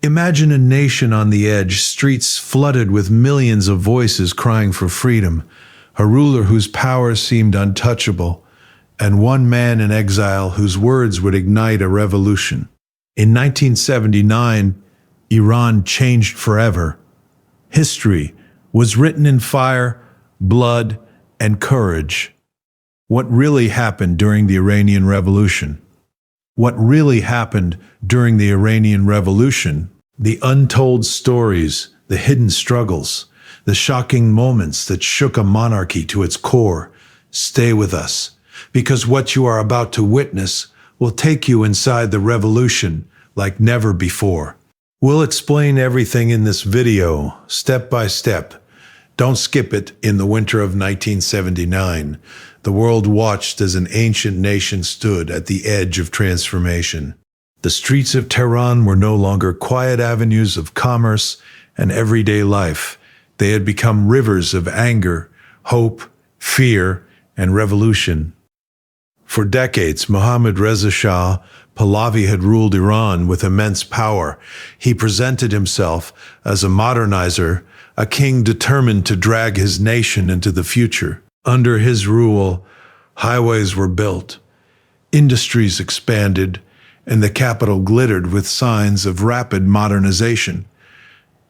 Imagine a nation on the edge, streets flooded with millions of voices crying for freedom, a ruler whose power seemed untouchable, and one man in exile whose words would ignite a revolution. In 1979, Iran changed forever. History was written in fire, blood, and courage. What really happened during the Iranian Revolution? What really happened during the Iranian Revolution? The untold stories, the hidden struggles, the shocking moments that shook a monarchy to its core. Stay with us, because what you are about to witness will take you inside the revolution like never before. We'll explain everything in this video, step by step. Don't skip it. In the winter of 1979, the world watched as an ancient nation stood at the edge of transformation. The streets of Tehran were no longer quiet avenues of commerce and everyday life. They had become rivers of anger, hope, fear, and revolution. For decades, Mohammad Reza Shah Pahlavi had ruled Iran with immense power. He presented himself as a modernizer, a king determined to drag his nation into the future. Under his rule, highways were built, industries expanded, and the capital glittered with signs of rapid modernization.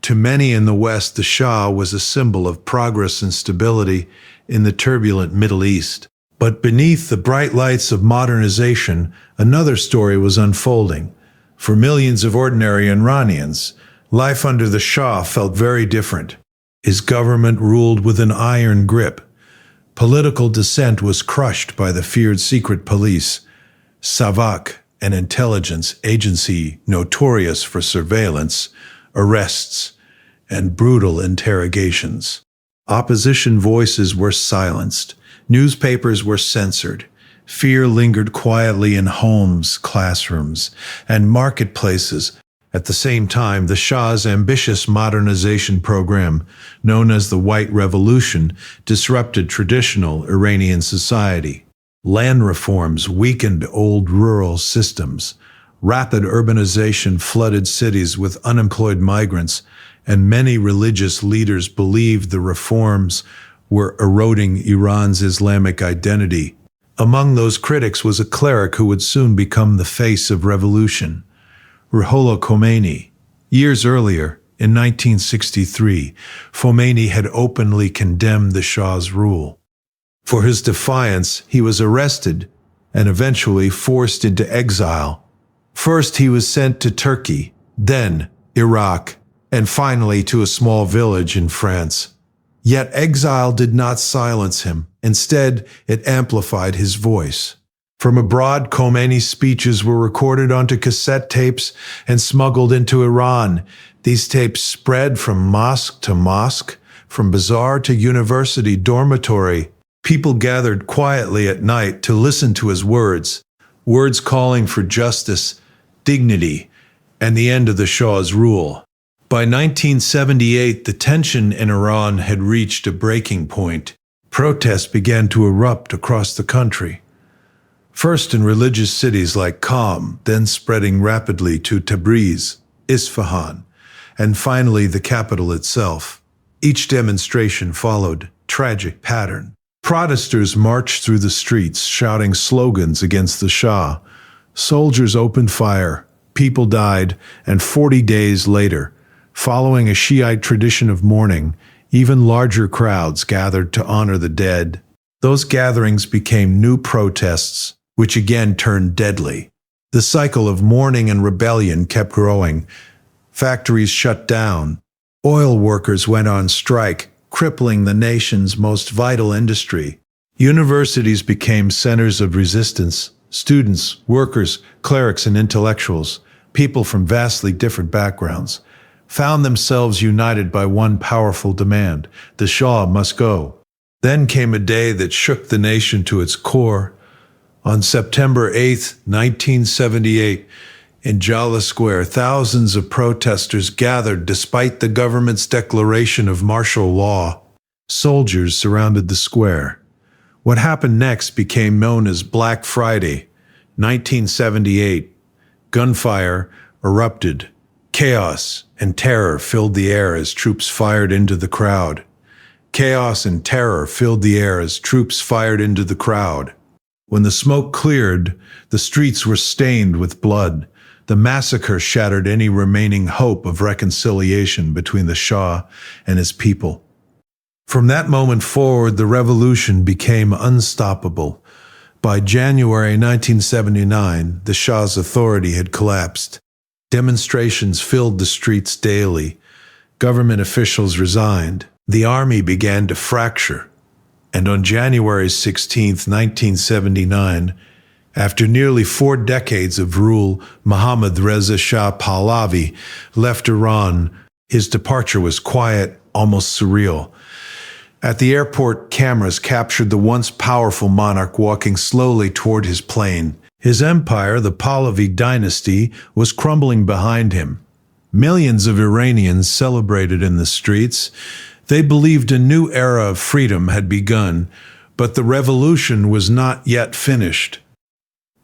To many in the West, the Shah was a symbol of progress and stability in the turbulent Middle East. But beneath the bright lights of modernization, another story was unfolding. For millions of ordinary Iranians, life under the Shah felt very different. His government ruled with an iron grip. Political dissent was crushed by the feared secret police, Savak, an intelligence agency notorious for surveillance, arrests, and brutal interrogations. Opposition voices were silenced. Newspapers were censored. Fear lingered quietly in homes, classrooms, and marketplaces. At the same time, the Shah's ambitious modernization program, known as the White Revolution, disrupted traditional Iranian society. Land reforms weakened old rural systems. Rapid urbanization flooded cities with unemployed migrants, and many religious leaders believed the reforms were eroding Iran's Islamic identity. Among those critics was a cleric who would soon become the face of revolution, Ruhollah Khomeini. Years earlier, in 1963, Khomeini had openly condemned the Shah's rule. For his defiance, he was arrested and eventually forced into exile. First, he was sent to Turkey, then Iraq, and finally to a small village in France. Yet exile did not silence him. Instead, it amplified his voice. From abroad, Khomeini's speeches were recorded onto cassette tapes and smuggled into Iran. These tapes spread from mosque to mosque, from bazaar to university dormitory. People gathered quietly at night to listen to his words calling for justice, dignity, and the end of the Shah's rule. By 1978, the tension in Iran had reached a breaking point. Protests began to erupt across the country. First in religious cities like Qom, then spreading rapidly to Tabriz, Isfahan, and finally the capital itself. Each demonstration followed tragic pattern. Protesters marched through the streets, shouting slogans against the Shah. Soldiers opened fire, people died, and 40 days later, following a Shiite tradition of mourning, even larger crowds gathered to honor the dead. Those gatherings became new protests, which again turned deadly. The cycle of mourning and rebellion kept growing. Factories shut down. Oil workers went on strike, crippling the nation's most vital industry. Universities became centers of resistance. Students, workers, clerics, and intellectuals, people from vastly different backgrounds, found themselves united by one powerful demand: the Shah must go. Then came a day that shook the nation to its core. On September 8, 1978, in Jala Square, thousands of protesters gathered despite the government's declaration of martial law. Soldiers surrounded the square. What happened next became known as Black Friday, 1978. Gunfire erupted. Chaos and terror filled the air as troops fired into the crowd. Chaos and terror filled the air as troops fired into the crowd. When the smoke cleared, the streets were stained with blood. The massacre shattered any remaining hope of reconciliation between the Shah and his people. From that moment forward, the revolution became unstoppable. By January 1979, the Shah's authority had collapsed. Demonstrations filled the streets daily. Government officials resigned. The army began to fracture. And on January 16, 1979, after nearly 4 decades of rule, Mohammad Reza Shah Pahlavi left Iran. His departure was quiet, almost surreal. At the airport, cameras captured the once powerful monarch walking slowly toward his plane. His empire, the Pahlavi dynasty, was crumbling behind him. Millions of Iranians celebrated in the streets. They believed a new era of freedom had begun, but the revolution was not yet finished.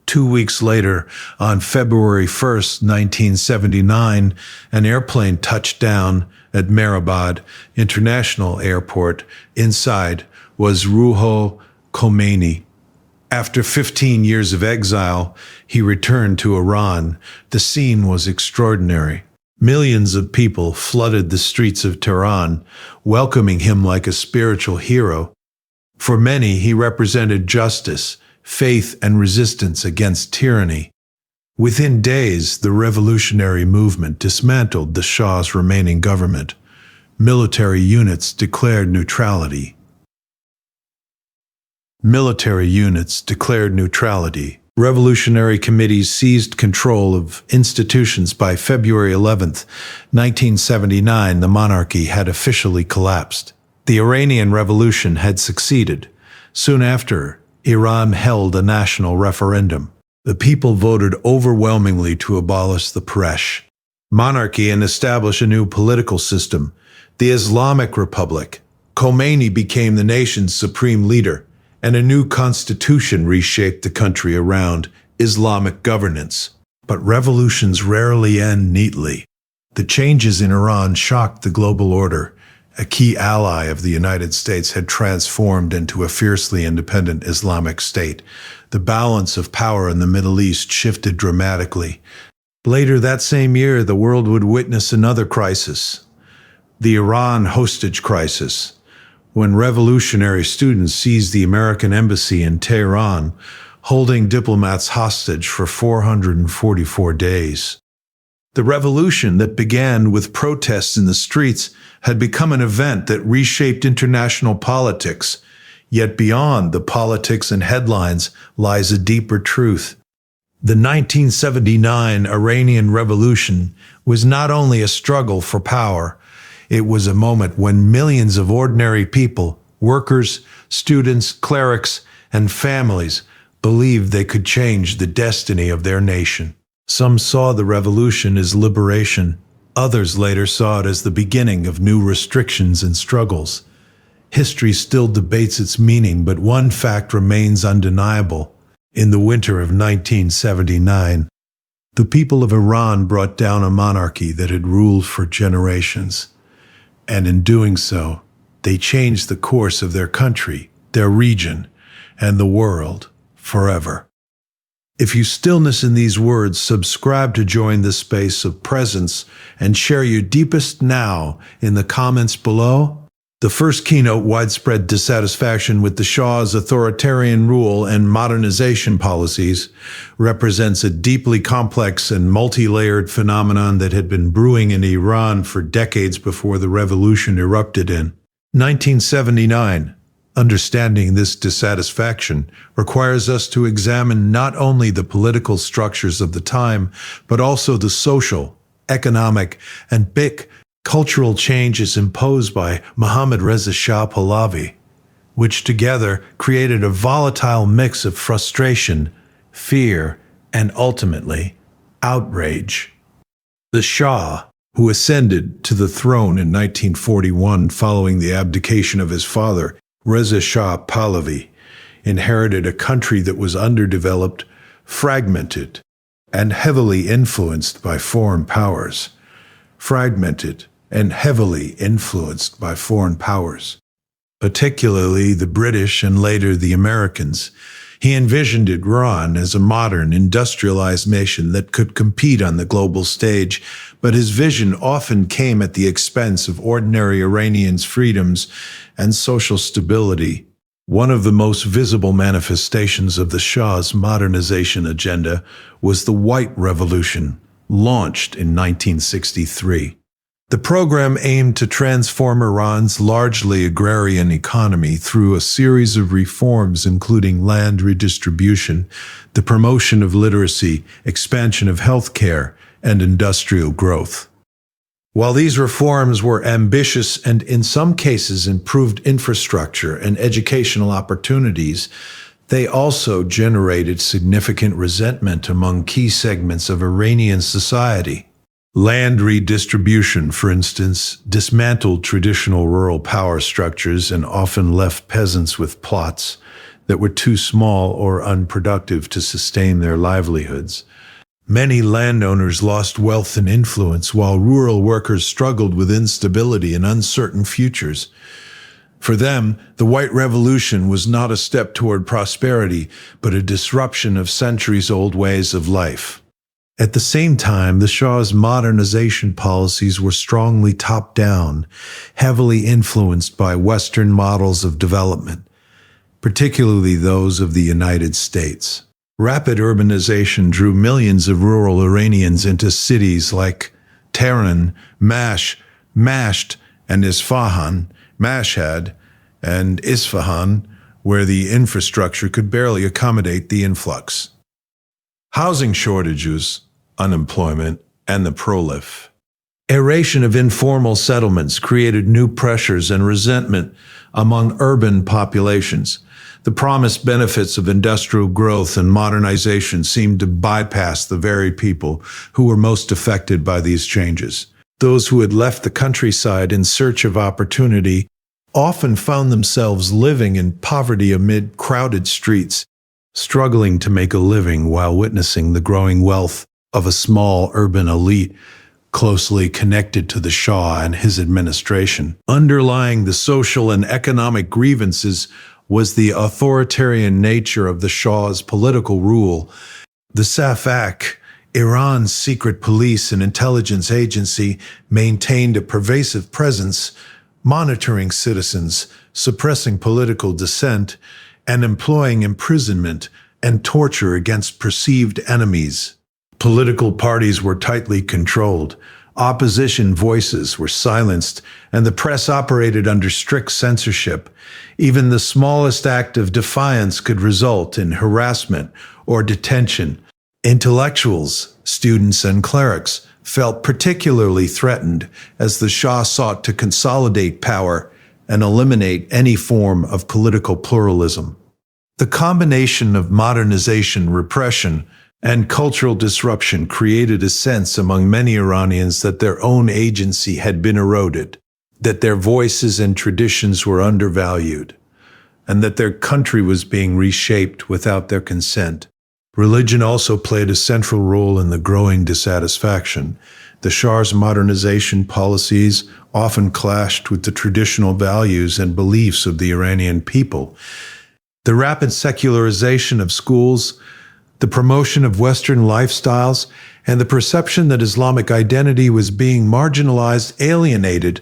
2 weeks later, on February 1st, 1979, an airplane touched down at Mehrabad International Airport. Inside was Ruhollah Khomeini. After 15 years of exile, he returned to Iran. The scene was extraordinary. Millions of people flooded the streets of Tehran, welcoming him like a spiritual hero. For many, he represented justice, faith, and resistance against tyranny. Within days, the revolutionary movement dismantled the Shah's remaining government. Military units declared neutrality. Revolutionary committees seized control of institutions. By February 11, 1979, the monarchy had officially collapsed. The Iranian Revolution had succeeded. Soon after, Iran held a national referendum. The people voted overwhelmingly to abolish the Repression monarchy and establish a new political system, the Islamic Republic. Khomeini became the nation's supreme leader, and a new constitution reshaped the country around Islamic governance. But revolutions rarely end neatly. The changes in Iran shocked the global order. A key ally of the United States had transformed into a fiercely independent Islamic state. The balance of power in the Middle East shifted dramatically. Later that same year, the world would witness another crisis, the Iran hostage crisis, when revolutionary students seized the American embassy in Tehran, holding diplomats hostage for 444 days. The revolution that began with protests in the streets had become an event that reshaped international politics. Yet beyond the politics and headlines lies a deeper truth. The 1979 Iranian Revolution was not only a struggle for power, it was a moment when millions of ordinary people, workers, students, clerics, and families believed they could change the destiny of their nation. Some saw the revolution as liberation. Others later saw it as the beginning of new restrictions and struggles. History still debates its meaning, but one fact remains undeniable. In the winter of 1979, the people of Iran brought down a monarchy that had ruled for generations. And in doing so, they changed the course of their country, their region, and the world forever. If you stillness in these words, subscribe to join this space of presence and share your deepest now in the comments below. The first keynote, widespread dissatisfaction with the Shah's authoritarian rule and modernization policies, represents a deeply complex and multi-layered phenomenon that had been brewing in Iran for decades before the revolution erupted in 1979. Understanding this dissatisfaction requires us to examine not only the political structures of the time, but also the social, economic, and big cultural changes imposed by Mohammad Reza Shah Pahlavi, which together created a volatile mix of frustration, fear, and ultimately, outrage. The Shah, who ascended to the throne in 1941 following the abdication of his father, Reza Shah Pahlavi, inherited a country that was underdeveloped, fragmented, and heavily influenced by foreign powers. fragmented, and heavily influenced by foreign powers, particularly the British and later the Americans. He envisioned Iran as a modern, industrialized nation that could compete on the global stage, but his vision often came at the expense of ordinary Iranians' freedoms and social stability. One of the most visible manifestations of the Shah's modernization agenda was the White Revolution, launched in 1963. The program aimed to transform Iran's largely agrarian economy through a series of reforms including land redistribution, the promotion of literacy, expansion of healthcare, and industrial growth. While these reforms were ambitious and in some cases improved infrastructure and educational opportunities, they also generated significant resentment among key segments of Iranian society. Land redistribution, for instance, dismantled traditional rural power structures and often left peasants with plots that were too small or unproductive to sustain their livelihoods. Many landowners lost wealth and influence, while rural workers struggled with instability and uncertain futures. For them, the White Revolution was not a step toward prosperity, but a disruption of centuries-old ways of life. At the same time, the Shah's modernization policies were strongly top-down, heavily influenced by Western models of development, particularly those of the United States. Rapid urbanization drew millions of rural Iranians into cities like Tehran, Mashhad, and Isfahan, where the infrastructure could barely accommodate the influx. Housing shortages, unemployment, and the proliferation of informal settlements created new pressures and resentment among urban populations. The promised benefits of industrial growth and modernization seemed to bypass the very people who were most affected by these changes. Those who had left the countryside in search of opportunity often found themselves living in poverty amid crowded streets, struggling to make a living while witnessing the growing wealth of a small urban elite closely connected to the Shah and his administration. Underlying the social and economic grievances was the authoritarian nature of the Shah's political rule. The Safak, Iran's secret police and intelligence agency, maintained a pervasive presence, monitoring citizens, suppressing political dissent, and employing imprisonment and torture against perceived enemies. Political parties were tightly controlled, opposition voices were silenced, and the press operated under strict censorship. Even the smallest act of defiance could result in harassment or detention. Intellectuals, students, and clerics felt particularly threatened as the Shah sought to consolidate power and eliminate any form of political pluralism. The combination of modernization, repression, and cultural disruption created a sense among many Iranians that their own agency had been eroded, that their voices and traditions were undervalued, and that their country was being reshaped without their consent. Religion also played a central role in the growing dissatisfaction. The Shah's modernization policies often clashed with the traditional values and beliefs of the Iranian people. The rapid secularization of schools, the promotion of Western lifestyles, and the perception that Islamic identity was being marginalized, alienated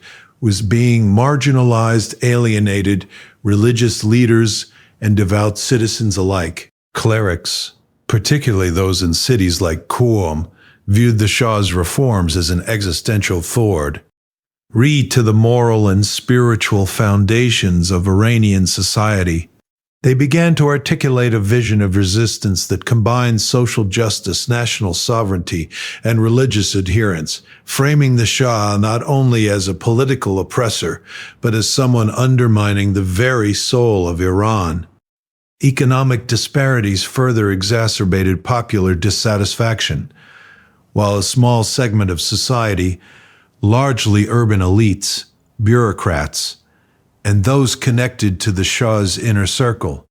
religious leaders and devout citizens alike. Clerics, particularly those in cities like Qom, viewed the Shah's reforms as an existential threat to the moral and spiritual foundations of Iranian society. They began to articulate a vision of resistance that combined social justice, national sovereignty, and religious adherence, framing the Shah not only as a political oppressor, but as someone undermining the very soul of Iran. Economic disparities further exacerbated popular dissatisfaction, while a small segment of society, largely urban elites, bureaucrats, and those connected to the Shah's inner circle,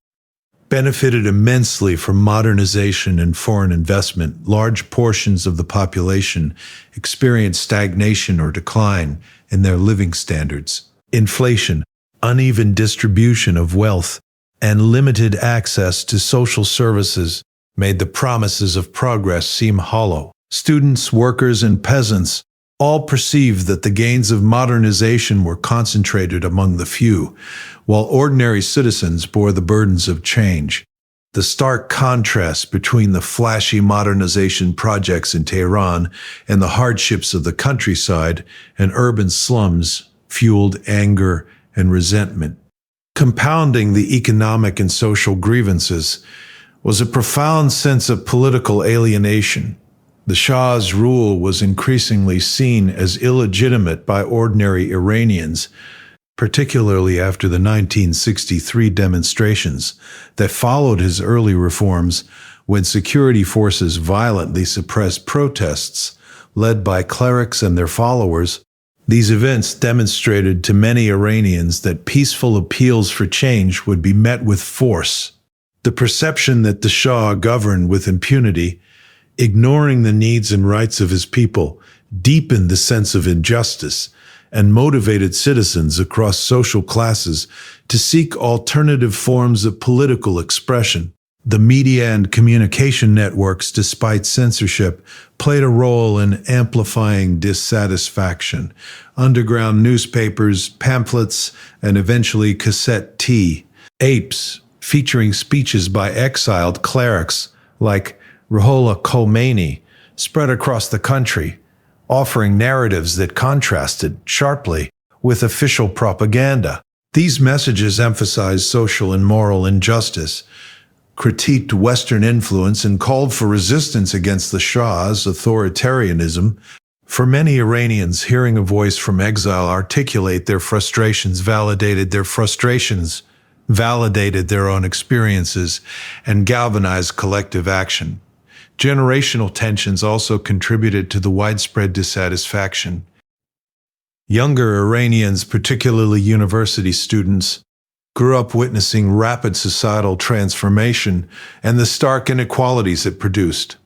benefited immensely from modernization and foreign investment. Large portions of the population experienced stagnation or decline in their living standards. Inflation, uneven distribution of wealth, and limited access to social services made the promises of progress seem hollow. Students, workers, and peasants all perceived that the gains of modernization were concentrated among the few, while ordinary citizens bore the burdens of change. The stark contrast between the flashy modernization projects in Tehran and the hardships of the countryside and urban slums fueled anger and resentment. Compounding the economic and social grievances was a profound sense of political alienation. The Shah's rule was increasingly seen as illegitimate by ordinary Iranians, particularly after the 1963 demonstrations that followed his early reforms, when security forces violently suppressed protests led by clerics and their followers. These events demonstrated to many Iranians that peaceful appeals for change would be met with force. The perception that the Shah governed with impunity, ignoring the needs and rights of his people, deepened the sense of injustice and motivated citizens across social classes to seek alternative forms of political expression. The media and communication networks, despite censorship, played a role in amplifying dissatisfaction. Underground newspapers, pamphlets, and eventually cassette tapes featuring speeches by exiled clerics like Ruhollah Khomeini spread across the country, offering narratives that contrasted sharply with official propaganda. These messages emphasized social and moral injustice, critiqued Western influence, and called for resistance against the Shah's authoritarianism. For many Iranians, hearing a voice from exile articulate their frustrations validated their own experiences, and galvanized collective action. Generational tensions also contributed to the widespread dissatisfaction. Younger Iranians, particularly university students, grew up witnessing rapid societal transformation and the stark inequalities it produced.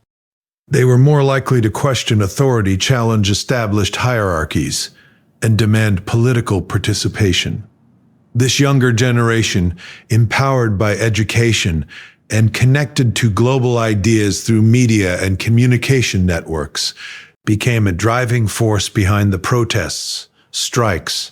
They were more likely to question authority, challenge established hierarchies, and demand political participation. This younger generation, empowered by education and connected to global ideas through media and communication networks, became a driving force behind the protests, strikes,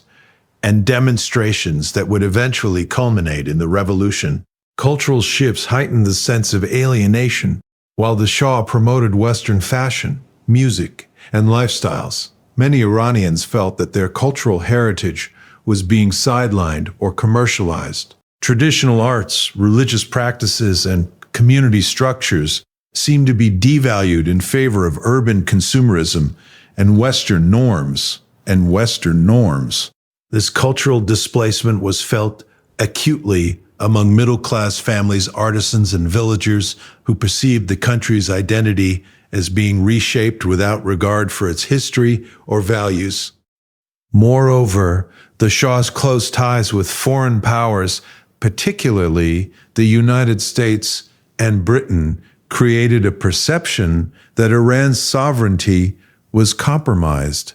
and demonstrations that would eventually culminate in the revolution. Cultural shifts heightened the sense of alienation, while the Shah promoted Western fashion, music, and lifestyles. Many Iranians felt that their cultural heritage was being sidelined or commercialized. Traditional arts, religious practices, and community structures seemed to be devalued in favor of urban consumerism and Western norms. This cultural displacement was felt acutely among middle-class families, artisans, and villagers who perceived the country's identity as being reshaped without regard for its history or values. Moreover, the Shah's close ties with foreign powers, particularly the United States and Britain, created a perception that Iran's sovereignty was compromised.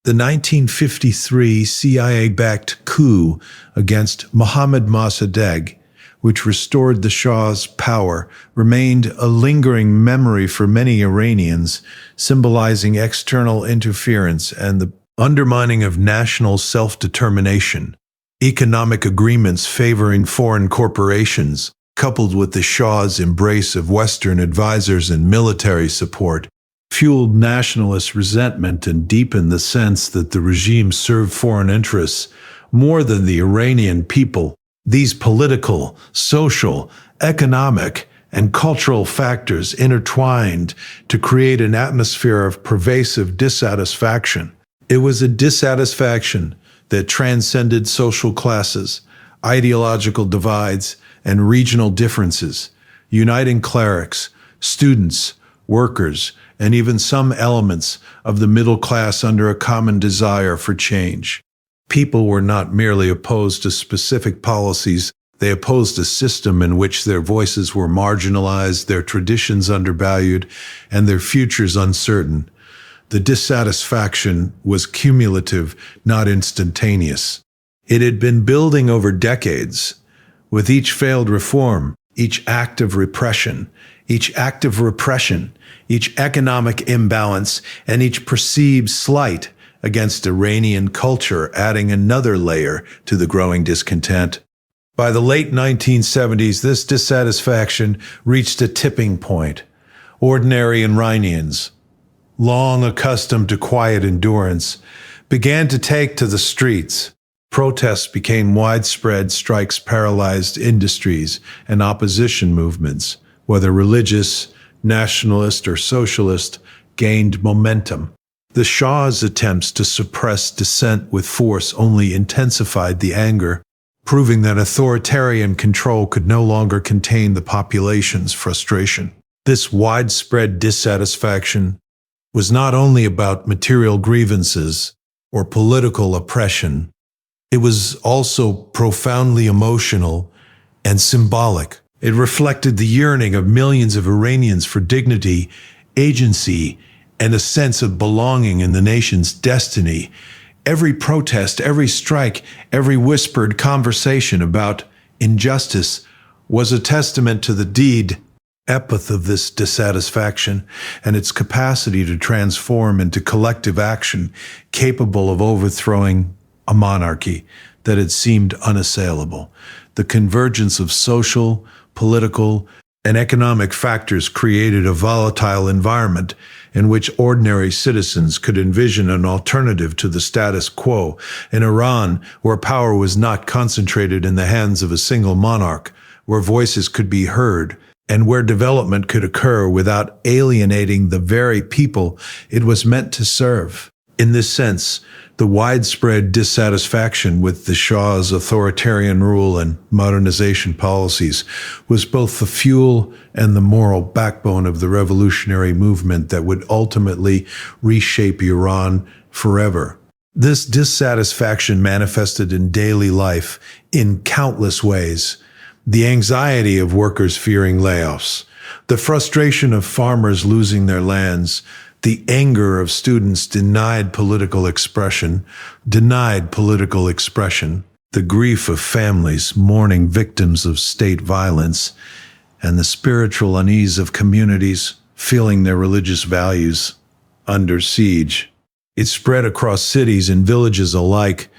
The 1953 CIA-backed coup against Mohammad Mossadegh, which restored the Shah's power, remained a lingering memory for many Iranians, symbolizing external interference and the undermining of national self-determination. Economic agreements favoring foreign corporations, coupled with the Shah's embrace of Western advisors and military support, fueled nationalist resentment and deepened the sense that the regime served foreign interests more than the Iranian people. These political, social, economic, and cultural factors intertwined to create an atmosphere of pervasive dissatisfaction. It was a dissatisfaction that transcended social classes, ideological divides, and regional differences, uniting clerics, students, workers, and even some elements of the middle class under a common desire for change. People were not merely opposed to specific policies, They opposed a system in which their voices were marginalized, their traditions undervalued, and their futures uncertain. The dissatisfaction was cumulative, not instantaneous. It had been building over decades. With each failed reform, each act of repression, each economic imbalance, and each perceived slight against Iranian culture, adding another layer to the growing discontent. By the late 1970s, this dissatisfaction reached a tipping point. Ordinary Iranians, long accustomed to quiet endurance, began to take to the streets. Protests became widespread, strikes paralyzed industries, and opposition movements, whether religious, nationalist, or socialist, gained momentum. The Shah's attempts to suppress dissent with force only intensified the anger, proving that authoritarian control could no longer contain the population's frustration. This widespread dissatisfaction was not only about material grievances or political oppression, it was also profoundly emotional and symbolic. It reflected the yearning of millions of Iranians for dignity, agency, and a sense of belonging in the nation's destiny. Every protest, every strike, every whispered conversation about injustice was a testament to the depth of this dissatisfaction and its capacity to transform into collective action capable of overthrowing a monarchy that had seemed unassailable. The convergence of social, political, and economic factors created a volatile environment in which ordinary citizens could envision an alternative to the status quo. In Iran, where power was not concentrated in the hands of a single monarch, where voices could be heard, and where development could occur without alienating the very people it was meant to serve. In this sense, the widespread dissatisfaction with the Shah's authoritarian rule and modernization policies was both the fuel and the moral backbone of the revolutionary movement that would ultimately reshape Iran forever. This dissatisfaction manifested in daily life in countless ways. The anxiety of workers fearing layoffs, the frustration of farmers losing their lands, the anger of students denied political expression, the grief of families mourning victims of state violence, and the spiritual unease of communities feeling their religious values under siege. It spread across cities and villages alike,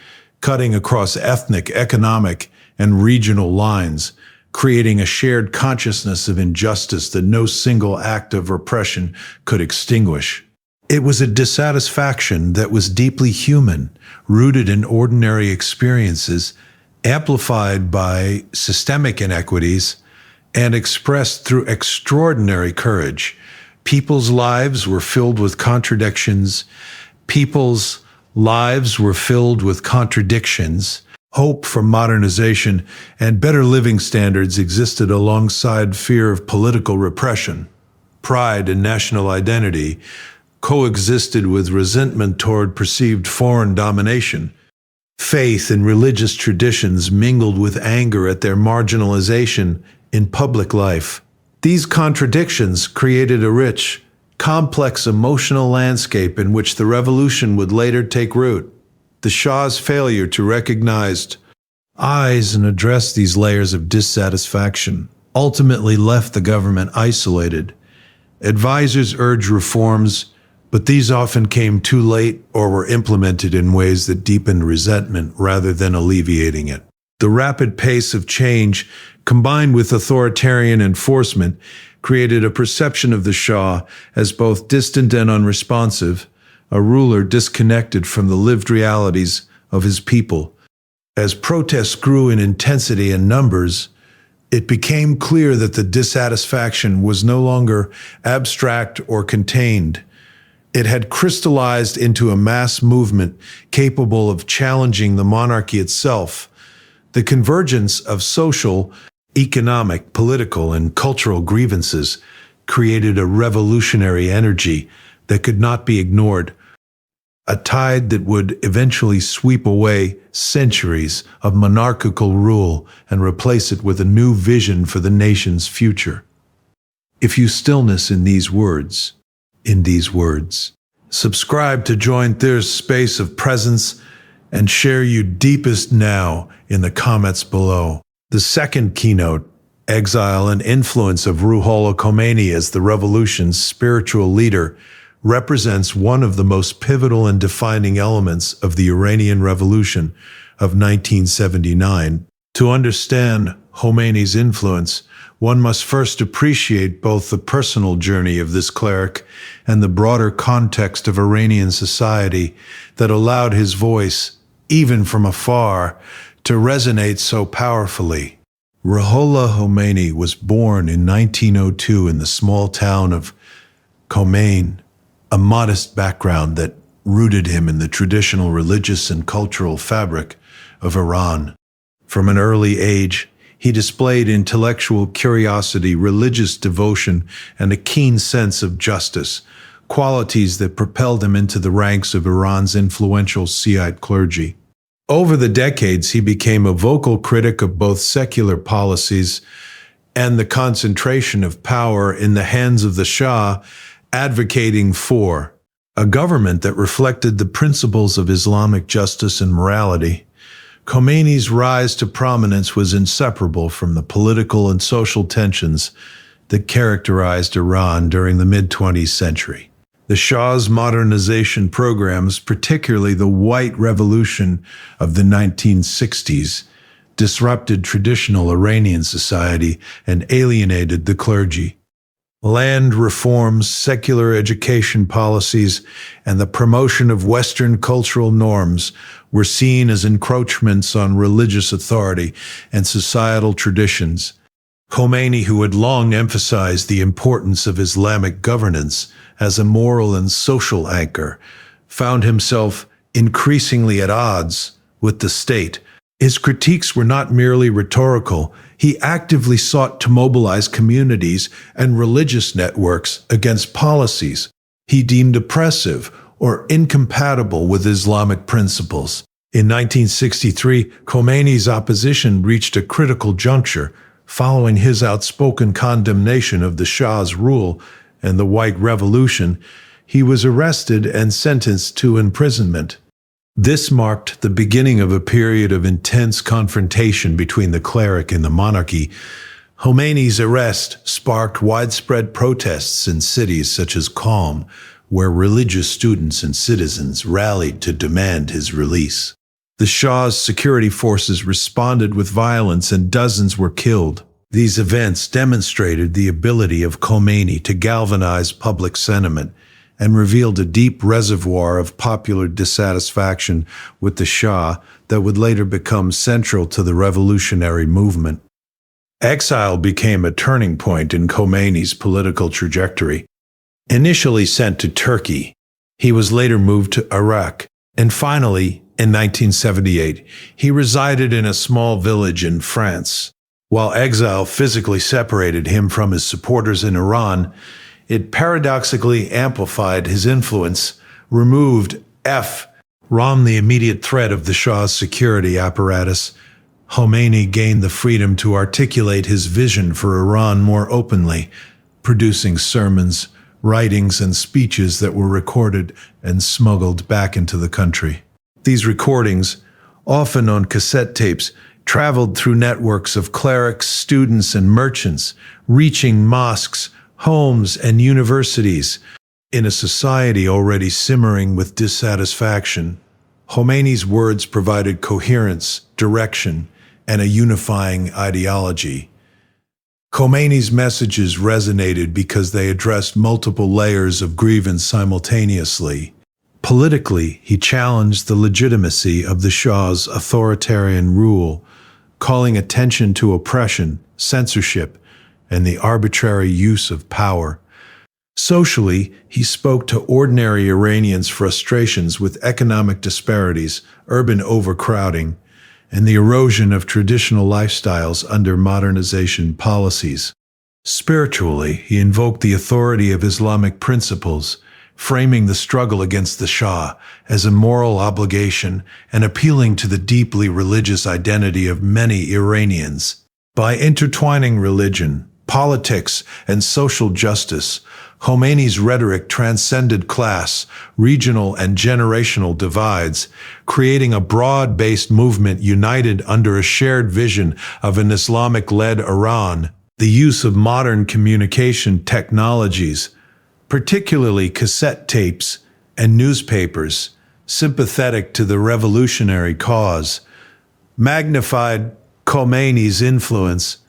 cutting across ethnic, economic, and regional lines, creating a shared consciousness of injustice that no single act of repression could extinguish. It was a dissatisfaction that was deeply human, rooted in ordinary experiences, amplified by systemic inequities, and expressed through extraordinary courage. People's lives were filled with contradictions. Hope for modernization and better living standards existed alongside fear of political repression. Pride in national identity coexisted with resentment toward perceived foreign domination. Faith in religious traditions mingled with anger at their marginalization in public life. These contradictions created a rich, complex emotional landscape in which the revolution would later take root. The Shah's failure to recognize and address these layers of dissatisfaction ultimately left the government isolated. Advisors urged reforms, but these often came too late or were implemented in ways that deepened resentment rather than alleviating it. The rapid pace of change, combined with authoritarian enforcement, created a perception of the Shah as both distant and unresponsive, a ruler disconnected from the lived realities of his people. As protests grew in intensity and numbers, it became clear that the dissatisfaction was no longer abstract or contained. It had crystallized into a mass movement capable of challenging the monarchy itself. The convergence of social, economic, political, and cultural grievances created a revolutionary energy that could not be ignored. a tide that would eventually sweep away centuries of monarchical rule and replace it with a new vision for the nation's future. If you stillness in these words, subscribe to join their space of presence and share your deepest now in the comments below. The second keynote, Exile and Influence of Ruhollah Khomeini as the revolution's spiritual leader, represents one of the most pivotal and defining elements of the Iranian Revolution of 1979. To understand Khomeini's influence, one must first appreciate both the personal journey of this cleric and the broader context of Iranian society that allowed his voice, even from afar, to resonate so powerfully. Ruhollah Khomeini was born in 1902 in the small town of Khomeini, a modest background that rooted him in the traditional religious and cultural fabric of Iran. From an early age, he displayed intellectual curiosity, religious devotion, and a keen sense of justice, qualities that propelled him into the ranks of Iran's influential Shiite clergy. Over the decades, he became a vocal critic of both secular policies and the concentration of power in the hands of the Shah, advocating for a government that reflected the principles of Islamic justice and morality. Khomeini's rise to prominence was inseparable from the political and social tensions that characterized Iran during the mid-20th century. The Shah's modernization programs, particularly the White Revolution of the 1960s, disrupted traditional Iranian society and alienated the clergy. Land reforms, secular education policies, and the promotion of Western cultural norms were seen as encroachments on religious authority and societal traditions. Khomeini, who had long emphasized the importance of Islamic governance as a moral and social anchor, found himself increasingly at odds with the state. His critiques were not merely rhetorical. He actively sought to mobilize communities and religious networks against policies he deemed oppressive or incompatible with Islamic principles. In 1963, Khomeini's opposition reached a critical juncture following his outspoken condemnation of the Shah's rule and the White Revolution. He was arrested and sentenced to imprisonment. This marked the beginning of a period of intense confrontation between the cleric and the monarchy. Khomeini's arrest sparked widespread protests in cities such as Qom, where religious students and citizens rallied to demand his release. The Shah's security forces responded with violence and dozens were killed. These events demonstrated the ability of Khomeini to galvanize public sentiment and revealed a deep reservoir of popular dissatisfaction with the Shah that would later become central to the revolutionary movement. Exile became a turning point in Khomeini's political trajectory. Initially sent to Turkey, he was later moved to Iraq, and finally, in 1978, he resided in a small village in France. While exile physically separated him from his supporters in Iran, it paradoxically amplified his influence, removed from the immediate threat of the Shah's security apparatus. Khomeini gained the freedom to articulate his vision for Iran more openly, producing sermons, writings, and speeches that were recorded and smuggled back into the country. These recordings, often on cassette tapes, traveled through networks of clerics, students, and merchants, reaching mosques, homes, and universities. In a society already simmering with dissatisfaction, Khomeini's words provided coherence, direction, and a unifying ideology. Khomeini's messages resonated because they addressed multiple layers of grievance simultaneously. Politically, he challenged the legitimacy of the Shah's authoritarian rule, calling attention to oppression, censorship, and the arbitrary use of power. Socially, he spoke to ordinary Iranians' frustrations with economic disparities, urban overcrowding, and the erosion of traditional lifestyles under modernization policies. Spiritually, he invoked the authority of Islamic principles, framing the struggle against the Shah as a moral obligation and appealing to the deeply religious identity of many Iranians. By intertwining religion, politics, and social justice, Khomeini's rhetoric transcended class, regional, and generational divides, creating a broad-based movement united under a shared vision of an Islamic-led Iran. The use of modern communication technologies, particularly cassette tapes and newspapers, sympathetic to the revolutionary cause, magnified Khomeini's influence.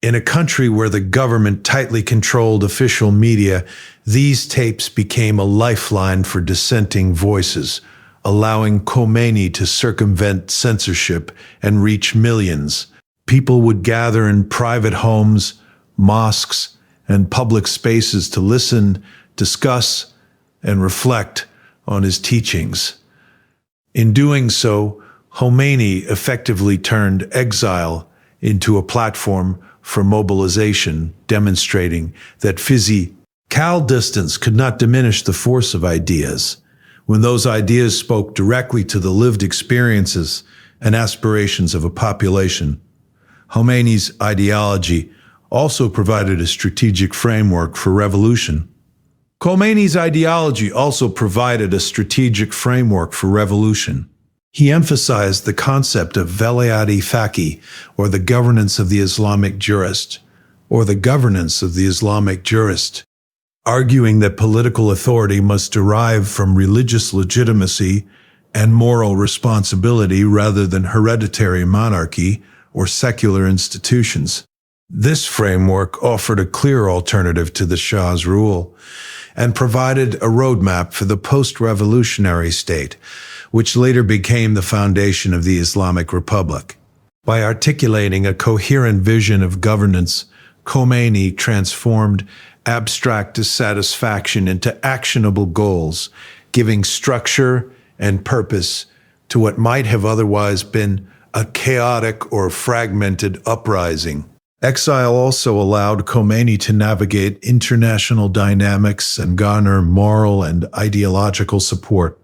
In a country where the government tightly controlled official media, these tapes became a lifeline for dissenting voices, allowing Khomeini to circumvent censorship and reach millions. People would gather in private homes, mosques, and public spaces to listen, discuss, and reflect on his teachings. In doing so, Khomeini effectively turned exile into a platform for mobilization, demonstrating that physical distance could not diminish the force of ideas when those ideas spoke directly to the lived experiences and aspirations of a population. Khomeini's ideology also provided a strategic framework for revolution. He emphasized the concept of velayat-e faqih, or the governance of the Islamic jurist, arguing that political authority must derive from religious legitimacy and moral responsibility rather than hereditary monarchy or secular institutions. This framework offered a clear alternative to the Shah's rule and provided a roadmap for the post-revolutionary state, which later became the foundation of the Islamic Republic. By articulating a coherent vision of governance, Khomeini transformed abstract dissatisfaction into actionable goals, giving structure and purpose to what might have otherwise been a chaotic or fragmented uprising. Exile also allowed Khomeini to navigate international dynamics and garner moral and ideological support.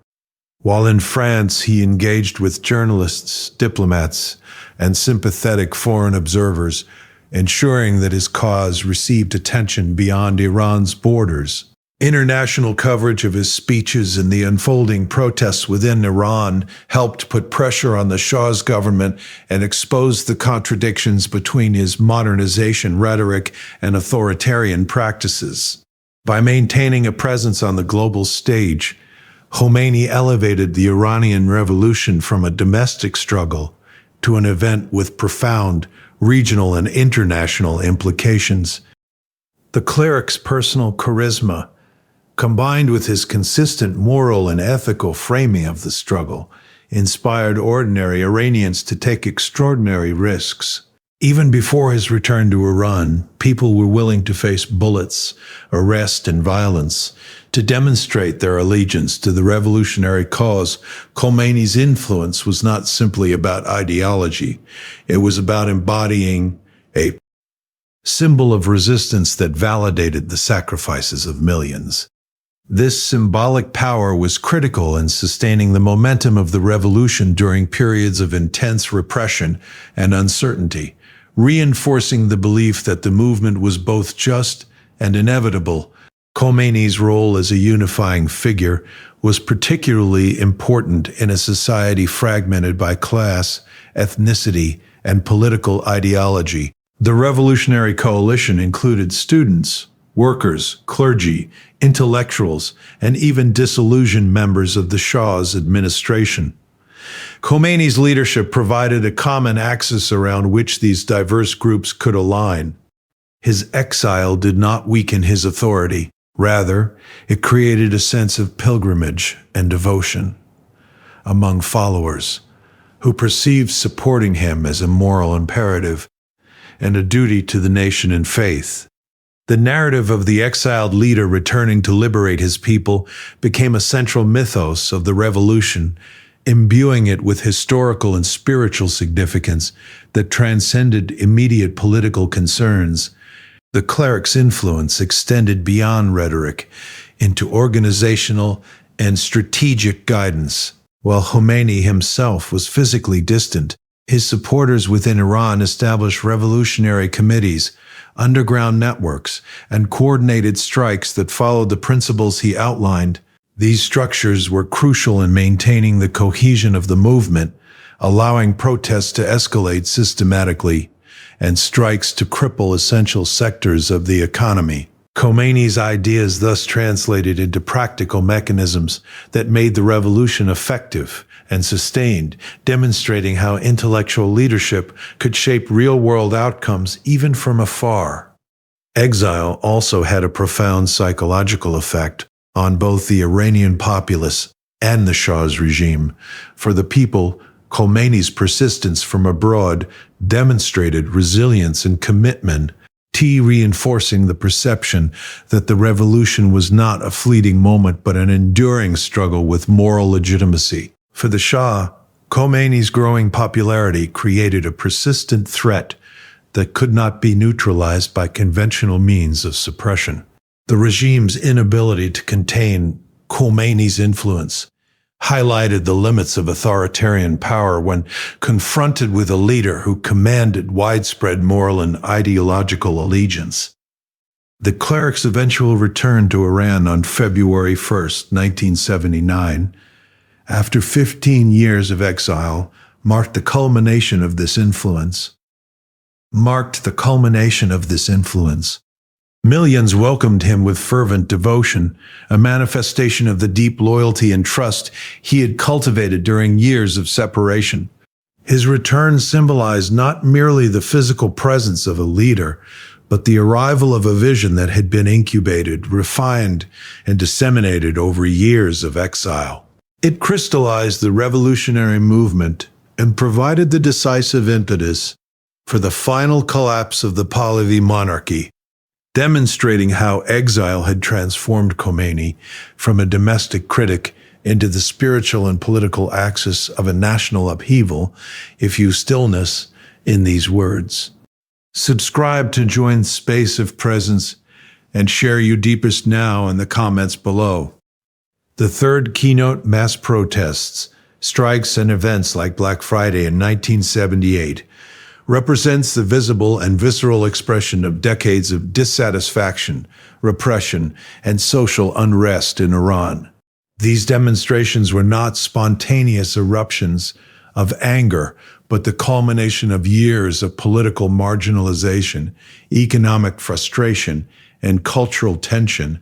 While in France, he engaged with journalists, diplomats, and sympathetic foreign observers, ensuring that his cause received attention beyond Iran's borders. International coverage of his speeches and the unfolding protests within Iran helped put pressure on the Shah's government and expose the contradictions between his modernization rhetoric and authoritarian practices. By maintaining a presence on the global stage, Khomeini elevated the Iranian Revolution from a domestic struggle to an event with profound regional and international implications. The cleric's personal charisma, combined with his consistent moral and ethical framing of the struggle, inspired ordinary Iranians to take extraordinary risks. Even before his return to Iran, people were willing to face bullets, arrest, and violence to demonstrate their allegiance to the revolutionary cause. Khomeini's influence was not simply about ideology. It was about embodying a symbol of resistance that validated the sacrifices of millions. This symbolic power was critical in sustaining the momentum of the revolution during periods of intense repression and uncertainty, reinforcing the belief that the movement was both just and inevitable. Khomeini's role as a unifying figure was particularly important in a society fragmented by class, ethnicity, and political ideology. The revolutionary coalition included students, workers, clergy, intellectuals, and even disillusioned members of the Shah's administration. Khomeini's leadership provided a common axis around which these diverse groups could align. His exile did not weaken his authority. Rather, it created a sense of pilgrimage and devotion among followers who perceived supporting him as a moral imperative and a duty to the nation and faith. The narrative of the exiled leader returning to liberate his people became a central mythos of the revolution, imbuing it with historical and spiritual significance that transcended immediate political concerns. The cleric's influence extended beyond rhetoric, into organizational and strategic guidance. While Khomeini himself was physically distant, his supporters within Iran established revolutionary committees, underground networks, and coordinated strikes that followed the principles he outlined. These structures were crucial in maintaining the cohesion of the movement, allowing protests to escalate systematically and strikes to cripple essential sectors of the economy. Khomeini's ideas thus translated into practical mechanisms that made the revolution effective and sustained, demonstrating how intellectual leadership could shape real-world outcomes even from afar. Exile also had a profound psychological effect on both the Iranian populace and the Shah's regime. For the people, Khomeini's persistence from abroad demonstrated resilience and commitment, reinforcing the perception that the revolution was not a fleeting moment but an enduring struggle with moral legitimacy. For the Shah, Khomeini's growing popularity created a persistent threat that could not be neutralized by conventional means of suppression. The regime's inability to contain Khomeini's influence highlighted the limits of authoritarian power when confronted with a leader who commanded widespread moral and ideological allegiance. The cleric's eventual return to Iran on February 1, 1979, after 15 years of exile, marked the culmination of this influence. Millions welcomed him with fervent devotion, a manifestation of the deep loyalty and trust he had cultivated during years of separation. His return symbolized not merely the physical presence of a leader, but the arrival of a vision that had been incubated, refined, and disseminated over years of exile. It crystallized the revolutionary movement and provided the decisive impetus for the final collapse of the Pahlavi monarchy, demonstrating how exile had transformed Khomeini from a domestic critic into the spiritual and political axis of a national upheaval. If you stillness in these words. Subscribe to join Space of Presence and share your deepest now in the comments below. The third keynote: mass protests, strikes, and events like Black Friday in 1978 represents the visible and visceral expression of decades of dissatisfaction, repression, and social unrest in Iran. These demonstrations were not spontaneous eruptions of anger, but the culmination of years of political marginalization, economic frustration, and cultural tension,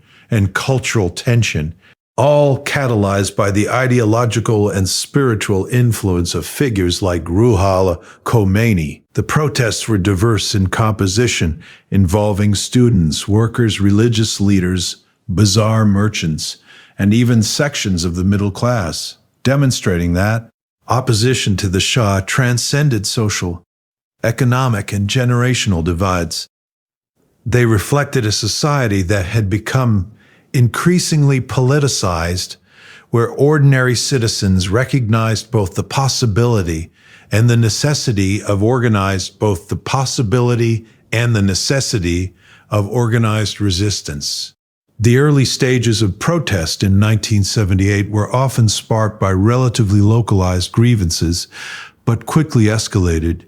all catalyzed by the ideological and spiritual influence of figures like Ruhollah Khomeini. The protests were diverse in composition, involving students, workers, religious leaders, bazaar merchants, and even sections of the middle class, demonstrating that opposition to the Shah transcended social, economic, and generational divides. They reflected a society that had become increasingly politicized, where ordinary citizens recognized both the possibility and the necessity of organized resistance. The early stages of protest in 1978 were often sparked by relatively localized grievances, but quickly escalated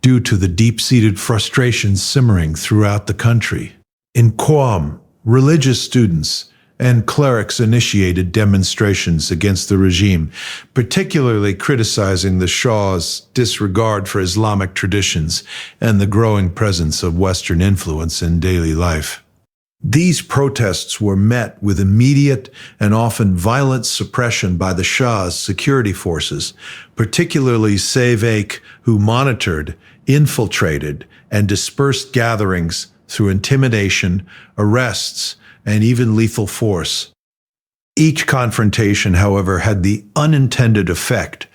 due to the deep-seated frustrations simmering throughout the country. In Qom, religious students and clerics initiated demonstrations against the regime, particularly criticizing the Shah's disregard for Islamic traditions and the growing presence of Western influence in daily life. These protests were met with immediate and often violent suppression by the Shah's security forces, particularly Savak, who monitored, infiltrated, and dispersed gatherings through intimidation, arrests, and even lethal force. Each confrontation, however, had the unintended effect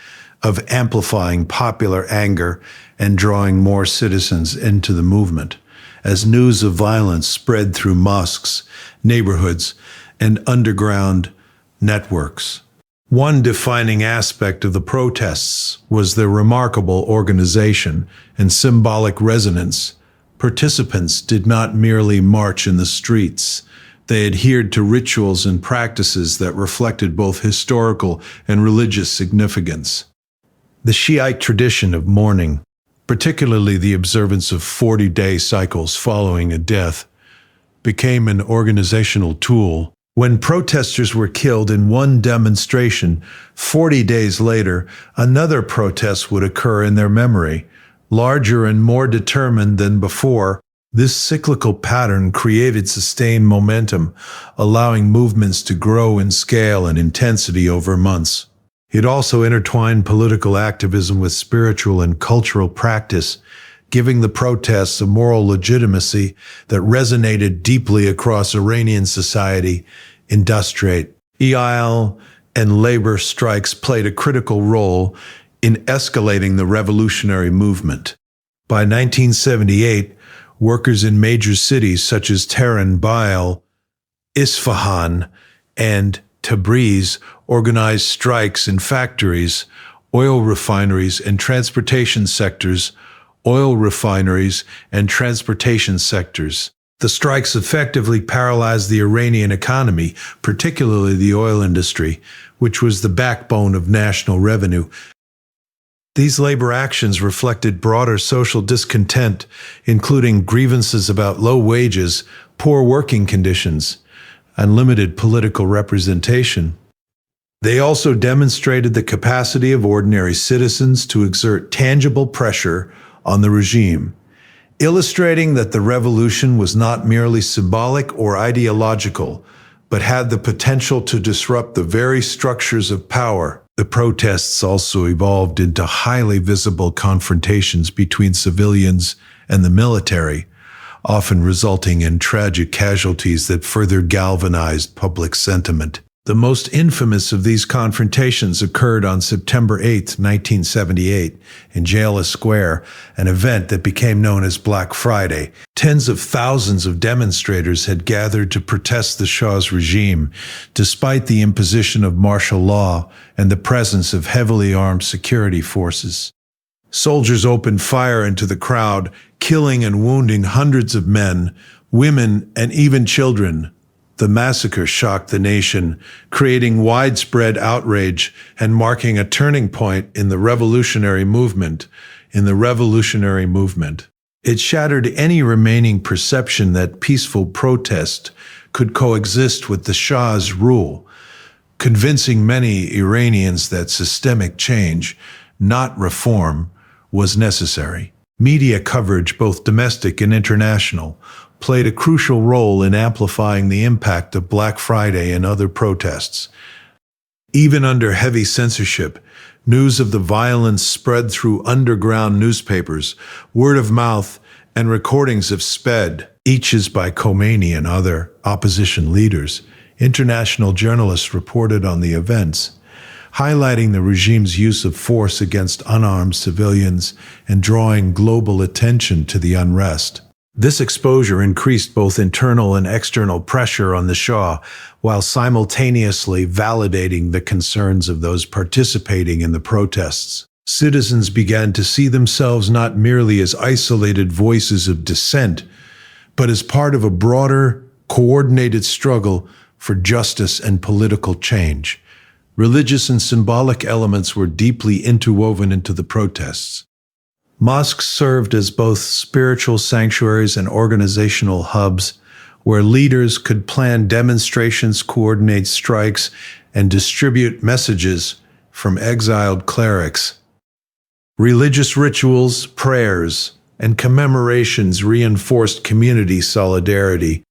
of amplifying popular anger and drawing more citizens into the movement, as news of violence spread through mosques, neighborhoods, and underground networks. One defining aspect of the protests was their remarkable organization and symbolic resonance. Participants did not merely march in the streets. They adhered to rituals and practices that reflected both historical and religious significance. The Shiite tradition of mourning, particularly the observance of 40-day cycles following a death, became an organizational tool. When protesters were killed in one demonstration, 40 days later, another protest would occur in their memory, larger and more determined than before. This cyclical pattern created sustained momentum, allowing movements to grow in scale and intensity over months. It also intertwined political activism with spiritual and cultural practice, giving the protests a moral legitimacy that resonated deeply across Iranian society. Industriate, Exile, and labor strikes played a critical role in escalating the revolutionary movement. By 1978, workers in major cities such as Tehran, Isfahan, and Tabriz organized strikes in factories, oil refineries, and transportation sectors. The strikes effectively paralyzed the Iranian economy, particularly the oil industry, which was the backbone of national revenue. These labor actions reflected broader social discontent, including grievances about low wages, poor working conditions, and limited political representation. They also demonstrated the capacity of ordinary citizens to exert tangible pressure on the regime, illustrating that the revolution was not merely symbolic or ideological, but had the potential to disrupt the very structures of power. The protests also evolved into highly visible confrontations between civilians and the military, often resulting in tragic casualties that further galvanized public sentiment. The most infamous of these confrontations occurred on September 8, 1978, in Jala Square, an event that became known as Black Friday. Tens of thousands of demonstrators had gathered to protest the Shah's regime, despite the imposition of martial law and the presence of heavily armed security forces. Soldiers opened fire into the crowd, killing and wounding hundreds of men, women, and even children. The massacre shocked the nation, creating widespread outrage and marking a turning point in the revolutionary movement. It shattered any remaining perception that peaceful protest could coexist with the Shah's rule, convincing many Iranians that systemic change, not reform, was necessary. Media coverage, both domestic and international, played a crucial role in amplifying the impact of Black Friday and other protests. Even under heavy censorship, news of the violence spread through underground newspapers, word of mouth, and recordings of speeches by Khomeini and other opposition leaders. International journalists reported on the events, highlighting the regime's use of force against unarmed civilians and drawing global attention to the unrest. This exposure increased both internal and external pressure on the Shah, while simultaneously validating the concerns of those participating in the protests. Citizens began to see themselves not merely as isolated voices of dissent, but as part of a broader, coordinated struggle for justice and political change. Religious and symbolic elements were deeply interwoven into the protests. Mosques served as both spiritual sanctuaries and organizational hubs, where leaders could plan demonstrations, coordinate strikes, and distribute messages from exiled clerics. Religious rituals, prayers, and commemorations reinforced community solidarity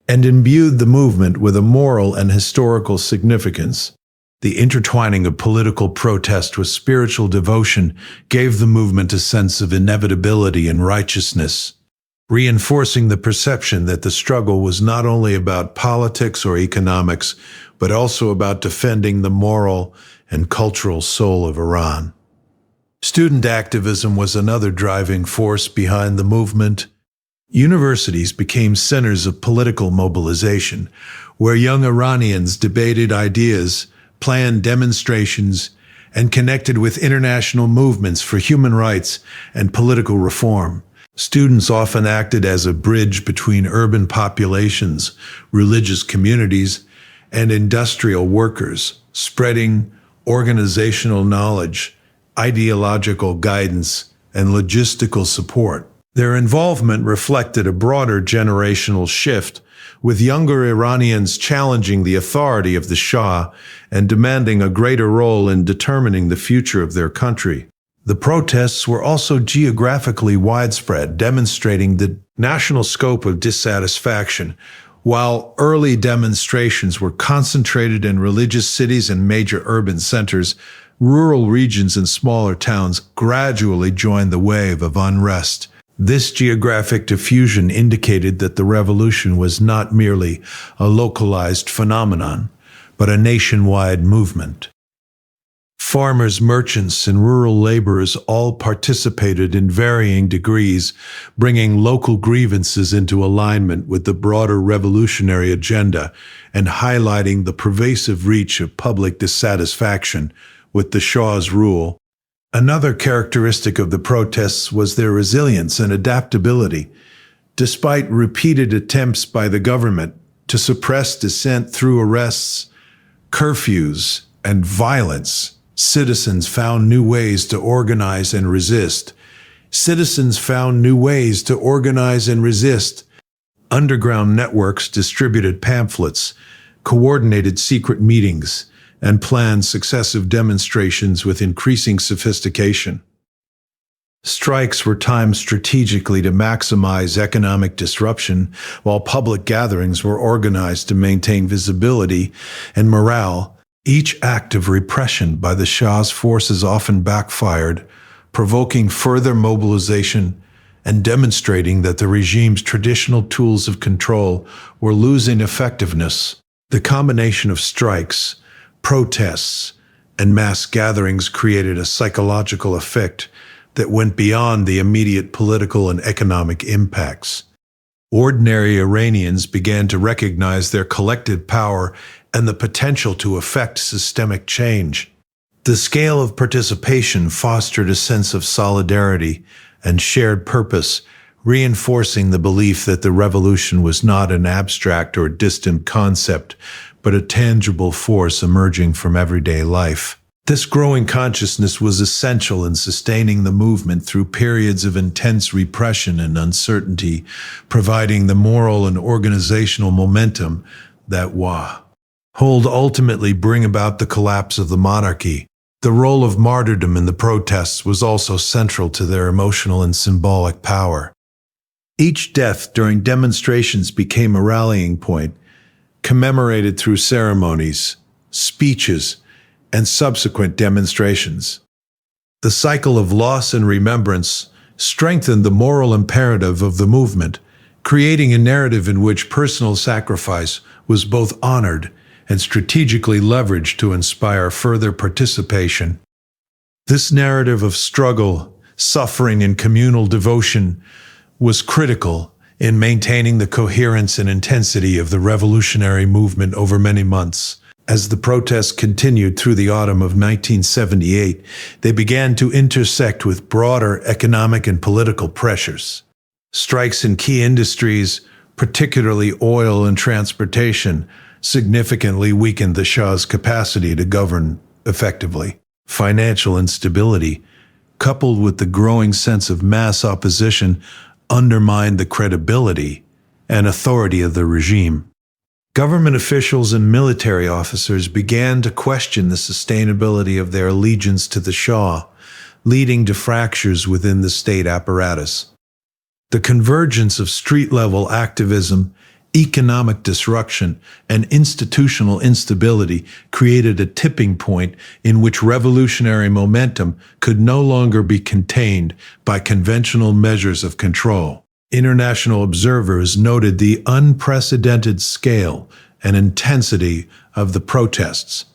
and imbued the movement with a moral and historical significance. The intertwining of political protest with spiritual devotion gave the movement a sense of inevitability and righteousness, reinforcing the perception that the struggle was not only about politics or economics, but also about defending the moral and cultural soul of Iran. Student activism was another driving force behind the movement. Universities became centers of political mobilization, where young Iranians debated ideas, planned demonstrations, and connected with international movements for human rights and political reform. Students often acted as a bridge between urban populations, religious communities, and industrial workers, spreading organizational knowledge, ideological guidance, and logistical support. Their involvement reflected a broader generational shift, with younger Iranians challenging the authority of the Shah and demanding a greater role in determining the future of their country. The protests were also geographically widespread, demonstrating the national scope of dissatisfaction. While early demonstrations were concentrated in religious cities and major urban centers, rural regions and smaller towns gradually joined the wave of unrest. This geographic diffusion indicated that the revolution was not merely a localized phenomenon, but a nationwide movement. Farmers, merchants, and rural laborers all participated in varying degrees, bringing local grievances into alignment with the broader revolutionary agenda and highlighting the pervasive reach of public dissatisfaction with the Shah's rule. Another characteristic of the protests was their resilience and adaptability. Despite repeated attempts by the government to suppress dissent through arrests, curfews, and violence, citizens found new ways to organize and resist. Underground networks distributed pamphlets, coordinated secret meetings, and planned successive demonstrations with increasing sophistication. Strikes were timed strategically to maximize economic disruption, while public gatherings were organized to maintain visibility and morale. Each act of repression by the Shah's forces often backfired, provoking further mobilization and demonstrating that the regime's traditional tools of control were losing effectiveness. The combination of strikes, protests, and mass gatherings created a psychological effect that went beyond the immediate political and economic impacts. Ordinary Iranians began to recognize their collective power and the potential to effect systemic change. The scale of participation fostered a sense of solidarity and shared purpose, reinforcing the belief that the revolution was not an abstract or distant concept, but a tangible force emerging from everyday life. This growing consciousness was essential in sustaining the movement through periods of intense repression and uncertainty, providing the moral and organizational momentum that would ultimately bring about the collapse of the monarchy. The role of martyrdom in the protests was also central to their emotional and symbolic power. Each death during demonstrations became a rallying point, commemorated through ceremonies, speeches, and subsequent demonstrations. The cycle of loss and remembrance strengthened the moral imperative of the movement, creating a narrative in which personal sacrifice was both honored and strategically leveraged to inspire further participation. This narrative of struggle, suffering, and communal devotion was critical in maintaining the coherence and intensity of the revolutionary movement over many months. As the protests continued through the autumn of 1978, they began to intersect with broader economic and political pressures. Strikes in key industries, particularly oil and transportation, significantly weakened the Shah's capacity to govern effectively. Financial instability, coupled with the growing sense of mass opposition, undermined the credibility and authority of the regime. Government officials and military officers began to question the sustainability of their allegiance to the Shah, leading to fractures within the state apparatus. The convergence of street-level activism, economic disruption, and institutional instability created a tipping point in which revolutionary momentum could no longer be contained by conventional measures of control. International observers noted the unprecedented scale and intensity of the protests.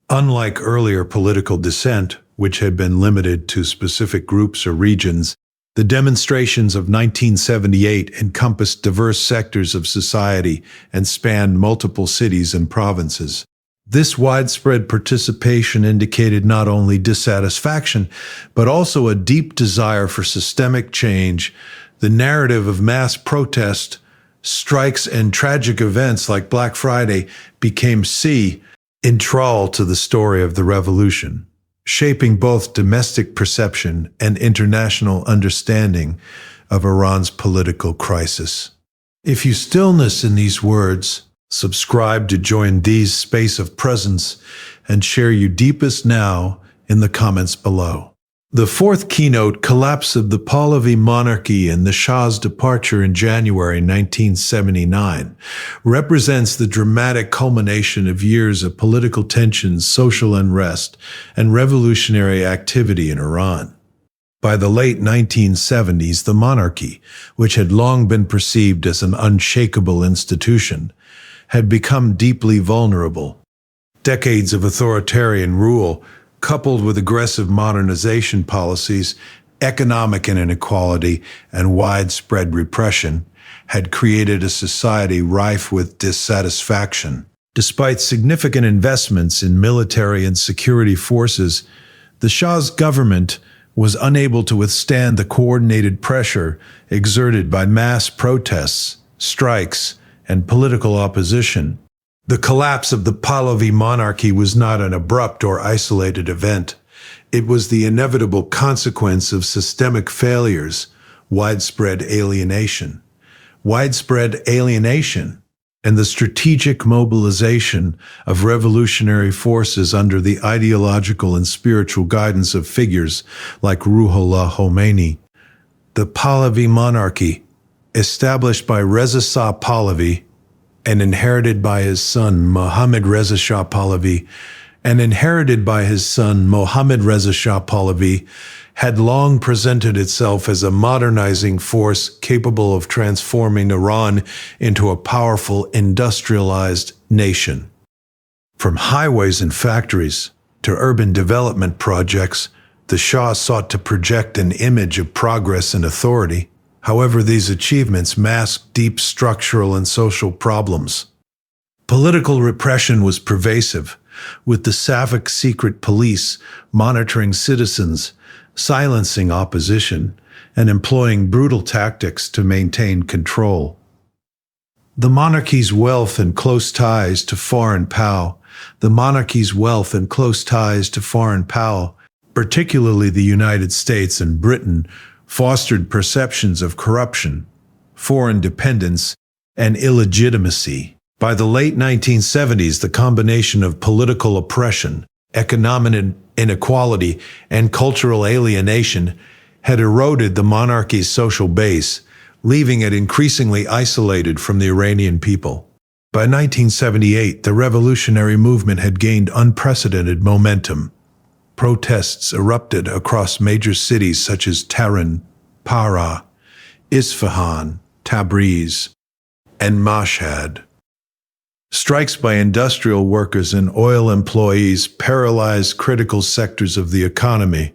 Unlike earlier political dissent, which had been limited to specific groups or regions, the demonstrations of 1978 encompassed diverse sectors of society and spanned multiple cities and provinces. This widespread participation indicated not only dissatisfaction, but also a deep desire for systemic change The narrative of mass protest, strikes, and tragic events like Black Friday became central to the story of the revolution, shaping both domestic perception and international understanding of Iran's political crisis. If you stillness in these words, subscribe to join these space of presence and share your deepest now in the comments below. The fourth keynote, collapse of the Pahlavi monarchy and the Shah's departure in January 1979, represents the dramatic culmination of years of political tensions, social unrest, and revolutionary activity in Iran. By the late 1970s, the monarchy, which had long been perceived as an unshakable institution, had become deeply vulnerable. Decades of authoritarian rule, coupled with aggressive modernization policies, economic inequality, and widespread repression, had created a society rife with dissatisfaction. Despite significant investments in military and security forces, the Shah's government was unable to withstand the coordinated pressure exerted by mass protests, strikes, and political opposition. The collapse of the Pahlavi monarchy was not an abrupt or isolated event. It was the inevitable consequence of systemic failures, widespread alienation, and the strategic mobilization of revolutionary forces under the ideological and spiritual guidance of figures like Ruhollah Khomeini. The Pahlavi monarchy, established by Reza Shah Pahlavi, and inherited by his son Mohammad Reza Shah Pahlavi, had long presented itself as a modernizing force capable of transforming Iran into a powerful, industrialized nation. From highways and factories to urban development projects, the Shah sought to project an image of progress and authority. However, these achievements masked deep structural and social problems. Political repression was pervasive, with the Safavid secret police monitoring citizens, silencing opposition, and employing brutal tactics to maintain control. The monarchy's wealth and close ties to foreign power, particularly the United States and Britain, fostered perceptions of corruption, foreign dependence, and illegitimacy. By the late 1970s, the combination of political oppression, economic inequality, and cultural alienation had eroded the monarchy's social base, leaving it increasingly isolated from the Iranian people. By 1978, the revolutionary movement had gained unprecedented momentum. Protests erupted across major cities such as Tehran, Para, Isfahan, Tabriz, and Mashhad. Strikes by industrial workers and oil employees paralyzed critical sectors of the economy.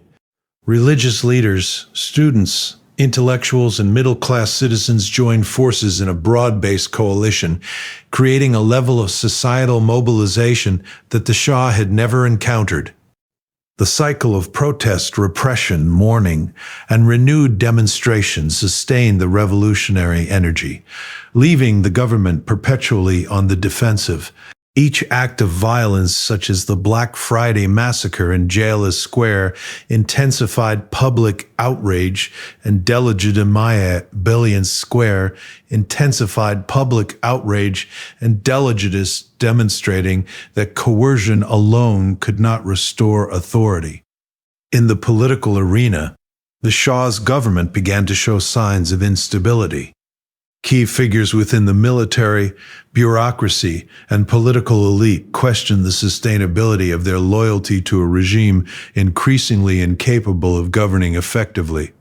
Religious leaders, students, intellectuals, and middle-class citizens joined forces in a broad-based coalition, creating a level of societal mobilization that the Shah had never encountered. The cycle of protest, repression, mourning, and renewed demonstration sustained the revolutionary energy, leaving the government perpetually on the defensive. Each act of violence, such as the Black Friday massacre in Jalal Square, intensified public outrage, and delegitimization demonstrating that coercion alone could not restore authority. In the political arena, the Shah's government began to show signs of instability. Key figures within the military, bureaucracy, and political elite questioned the sustainability of their loyalty to a regime increasingly incapable of governing effectively.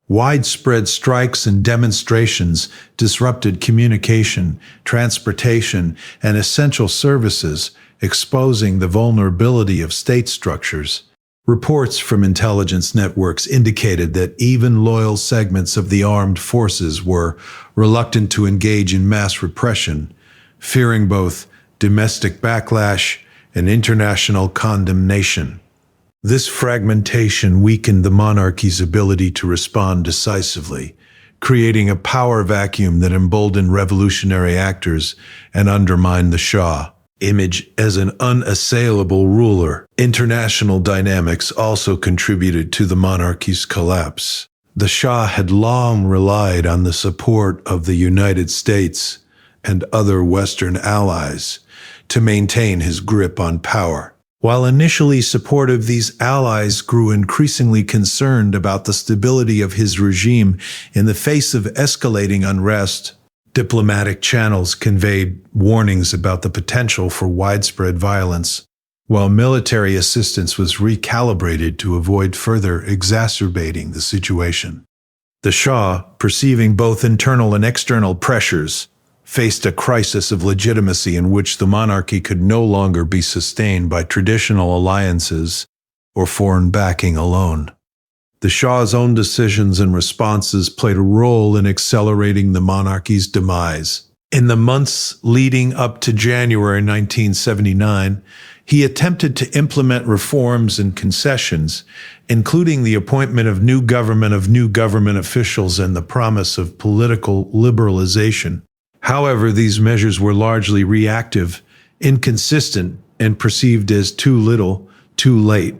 Widespread strikes and demonstrations disrupted communication, transportation, and essential services, exposing the vulnerability of state structures. Reports from intelligence networks indicated that even loyal segments of the armed forces were reluctant to engage in mass repression, fearing both domestic backlash and international condemnation. This fragmentation weakened the monarchy's ability to respond decisively, creating a power vacuum that emboldened revolutionary actors and undermined the Shah image as an unassailable ruler. International dynamics also contributed to the monarchy's collapse. The Shah had long relied on the support of the United States and other Western allies to maintain his grip on power. While initially supportive, these allies grew increasingly concerned about the stability of his regime in the face of escalating unrest. Diplomatic channels conveyed warnings about the potential for widespread violence, while military assistance was recalibrated to avoid further exacerbating the situation. The Shah, perceiving both internal and external pressures, faced a crisis of legitimacy in which the monarchy could no longer be sustained by traditional alliances or foreign backing alone. The Shah's own decisions and responses played a role in accelerating the monarchy's demise. In the months leading up to January 1979, he attempted to implement reforms and concessions, including the appointment of new government officials and the promise of political liberalization. However, these measures were largely reactive, inconsistent, and perceived as too little, too late.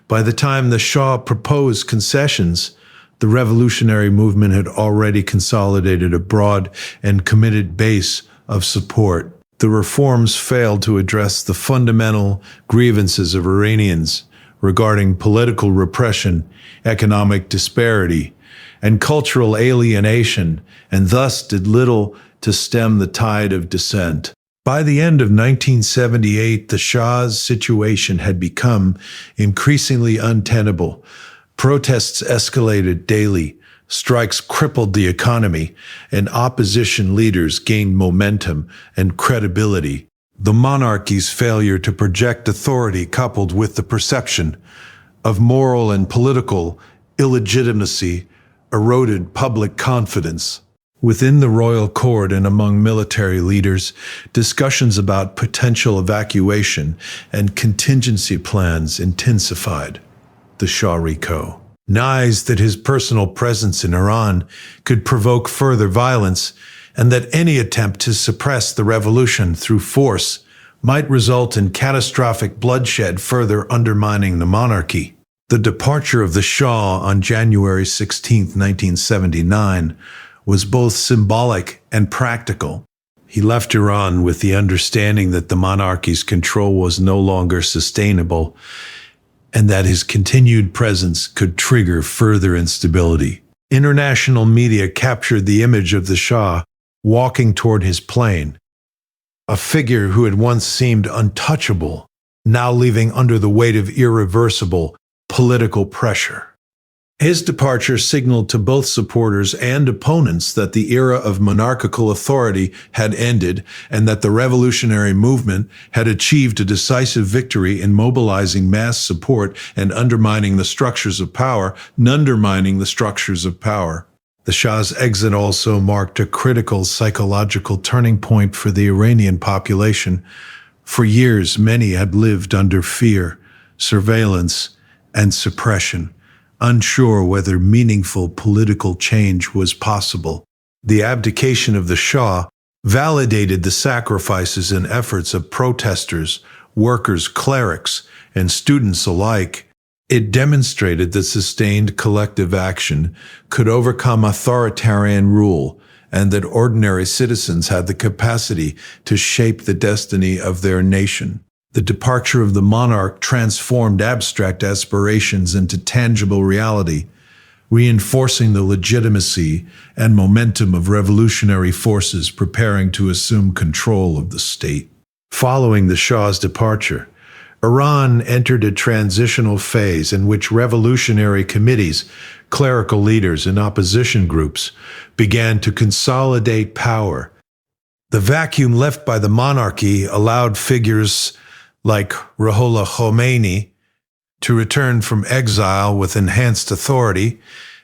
By the time the Shah proposed concessions, the revolutionary movement had already consolidated a broad and committed base of support. The reforms failed to address the fundamental grievances of Iranians regarding political repression, economic disparity, and cultural alienation, and thus did little to stem the tide of dissent. By the end of 1978, the Shah's situation had become increasingly untenable. Protests escalated daily, strikes crippled the economy, and opposition leaders gained momentum and credibility. The monarchy's failure to project authority, coupled with the perception of moral and political illegitimacy, eroded public confidence. Within the royal court and among military leaders, discussions about potential evacuation and contingency plans intensified. The Shah recognized that his personal presence in Iran could provoke further violence, and that any attempt to suppress the revolution through force might result in catastrophic bloodshed, further undermining the monarchy. The departure of the Shah on January 16, 1979, was both symbolic and practical. He left Iran with the understanding that the monarchy's control was no longer sustainable, and that his continued presence could trigger further instability. International media captured the image of the Shah walking toward his plane, a figure who had once seemed untouchable, now leaving under the weight of irreversible political pressure. His departure signaled to both supporters and opponents that the era of monarchical authority had ended, and that the revolutionary movement had achieved a decisive victory in mobilizing mass support and undermining the structures of power. The Shah's exit also marked a critical psychological turning point for the Iranian population. For years, many had lived under fear, surveillance, and suppression, unsure whether meaningful political change was possible. The abdication of the Shah validated the sacrifices and efforts of protesters, workers, clerics, and students alike. It demonstrated that sustained collective action could overcome authoritarian rule, and that ordinary citizens had the capacity to shape the destiny of their nation. The departure of the monarch transformed abstract aspirations into tangible reality, reinforcing the legitimacy and momentum of revolutionary forces preparing to assume control of the state. Following the Shah's departure, Iran entered a transitional phase in which revolutionary committees, clerical leaders, and opposition groups began to consolidate power. The vacuum left by the monarchy allowed figures like Ruhollah Khomeini to return from exile with enhanced authority,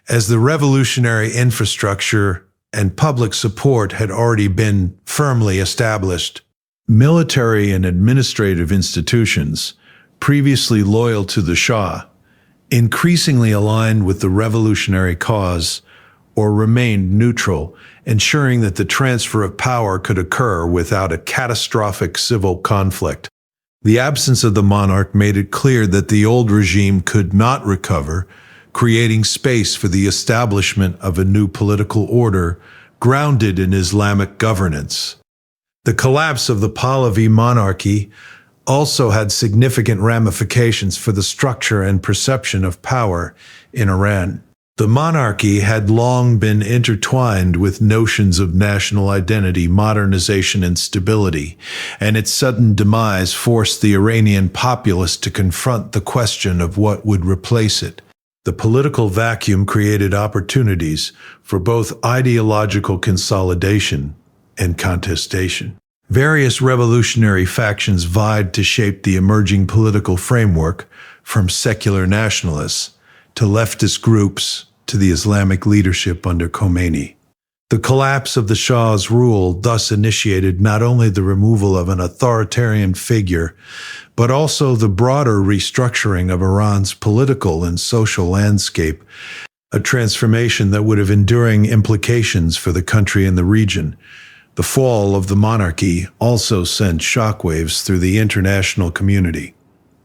as the revolutionary infrastructure and public support had already been firmly established. Military and administrative institutions, previously loyal to the Shah, increasingly aligned with the revolutionary cause, or remained neutral, ensuring that the transfer of power could occur without a catastrophic civil conflict. The absence of the monarch made it clear that the old regime could not recover, creating space for the establishment of a new political order grounded in Islamic governance. The collapse of the Pahlavi monarchy also had significant ramifications for the structure and perception of power in Iran. The monarchy had long been intertwined with notions of national identity, modernization, and stability, and its sudden demise forced the Iranian populace to confront the question of what would replace it. The political vacuum created opportunities for both ideological consolidation and contestation. Various revolutionary factions vied to shape the emerging political framework, from secular nationalists to leftist groups to the Islamic leadership under Khomeini. The collapse of the Shah's rule thus initiated not only the removal of an authoritarian figure, but also the broader restructuring of Iran's political and social landscape, a transformation that would have enduring implications for the country and the region. The fall of the monarchy also sent shockwaves through the international community.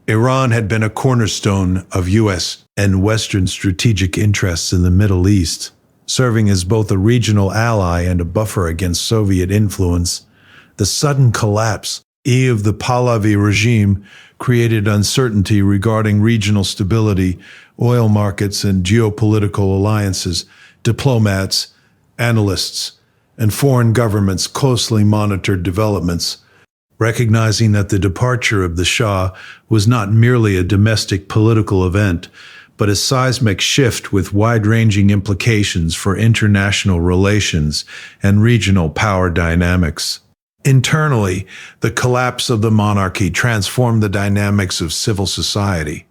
Iran had been a cornerstone of U.S. and Western strategic interests in the Middle East, serving as both a regional ally and a buffer against Soviet influence. The sudden collapse of the Pahlavi regime created uncertainty regarding regional stability, oil markets, and geopolitical alliances. Diplomats, analysts, and foreign governments closely monitored developments, recognizing that the departure of the Shah was not merely a domestic political event, but a seismic shift with wide-ranging implications for international relations and regional power dynamics. Internally, the collapse of the monarchy transformed the dynamics of civil society.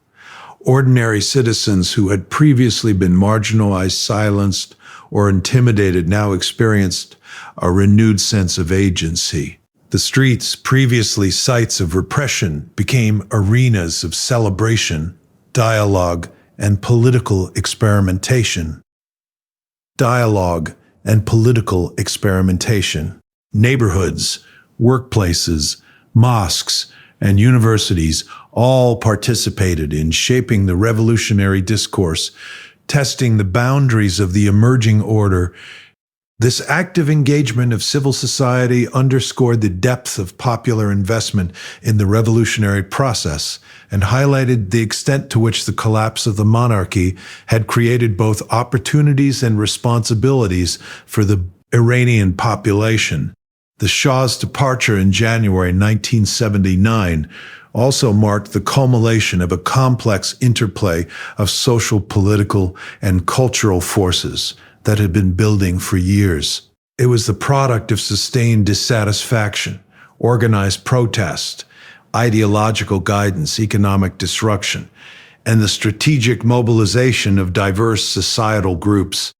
Ordinary citizens who had previously been marginalized, silenced, or intimidated now experienced a renewed sense of agency. The streets, previously sites of repression, became arenas of celebration, dialogue, and political experimentation. Dialogue and political experimentation. Neighborhoods, workplaces, mosques, and universities all participated in shaping the revolutionary discourse, testing the boundaries of the emerging order. This active engagement of civil society underscored the depth of popular investment in the revolutionary process and highlighted the extent to which the collapse of the monarchy had created both opportunities and responsibilities for the Iranian population. The Shah's departure in January 1979 also marked the culmination of a complex interplay of social, political, and cultural forces that had been building for years. It was the product of sustained dissatisfaction, organized protest, ideological guidance, economic disruption, and the strategic mobilization of diverse societal groups.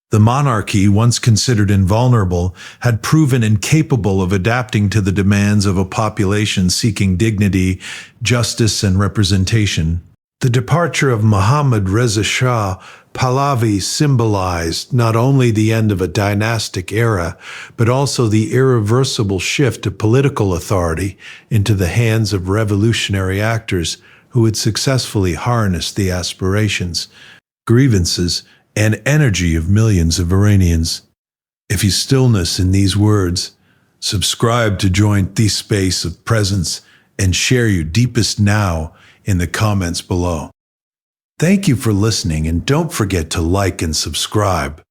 The monarchy, once considered invulnerable, had proven incapable of adapting to the demands of a population seeking dignity, justice, and representation. The departure of Mohammad Reza Shah Pahlavi symbolized not only the end of a dynastic era, but also the irreversible shift of political authority into the hands of revolutionary actors who had successfully harnessed the aspirations, grievances, and energy of millions of Iranians. If you stillness in these words, subscribe to join this space of presence and share your deepest now in the comments below. Thank you for listening, and don't forget to like and subscribe.